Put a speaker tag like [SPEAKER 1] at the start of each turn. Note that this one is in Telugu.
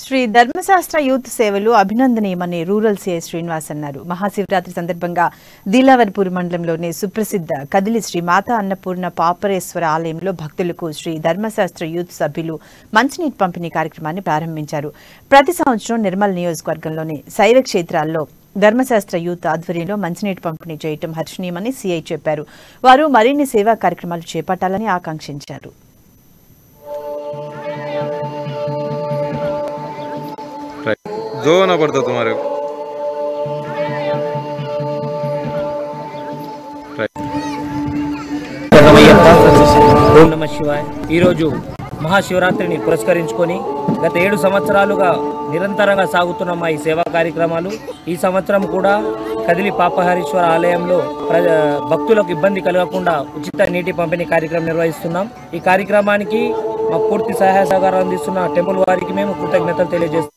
[SPEAKER 1] శ్రీ ధర్మశాస్త్ర యూత్ సేవలు అభినందనీయమని రూరల్ సిఐ శ్రీనివాస్ అన్నారు. మహాశివరాత్రి సందర్భంగా దిలావర్పూర్ మండలంలోని సుప్రసిద్ధ కదిలి శ్రీ మాతా అన్నపూర్ణ పాపరేశ్వర ఆలయంలో భక్తులకు శ్రీ ధర్మశాస్త్ర యూత్ సభ్యులు మంచినీటి పంపిణీ కార్యక్రమాన్ని ప్రారంభించారు. ప్రతి సంవత్సరం నిర్మల్ నియోజకవర్గంలోని శైవ క్షేత్రాల్లో ధర్మశాస్త్ర యూత్ ఆధ్వర్యంలో మంచినీటి పంపిణీ చేయటం హర్షణీయమని సిఐ చెప్పారు. వారు మరిన్ని సేవా కార్యక్రమాలు చేపట్టాలని ఆకాంక్షించారు.
[SPEAKER 2] जो ना पड़ता तुम्हारे को
[SPEAKER 3] ఓం నమః శివాయ. ఈరోజు మహాశివరాత్రిని పురస్కరించుకొని గత 7 సంవత్సరాలుగా నిరంతరంగా సాగుతున్న మా ఈ సేవా కార్యక్రమాలు ఈ సంవత్సరం కూడా కదిలి పాపహరీశ్వర ఆలయంలో భక్తులకు ఇబ్బంది కలగకుండా ఉచిత నీటి పంపిణీ కార్యక్రమం నిర్వహిస్తున్నాం. ఈ కార్యక్రమానికి మా పూర్తి సహాయ సహకారం అందిస్తున్న టెంపుల్ వారికి మేము కృతజ్ఞతలు తెలియజేస్తున్నాం.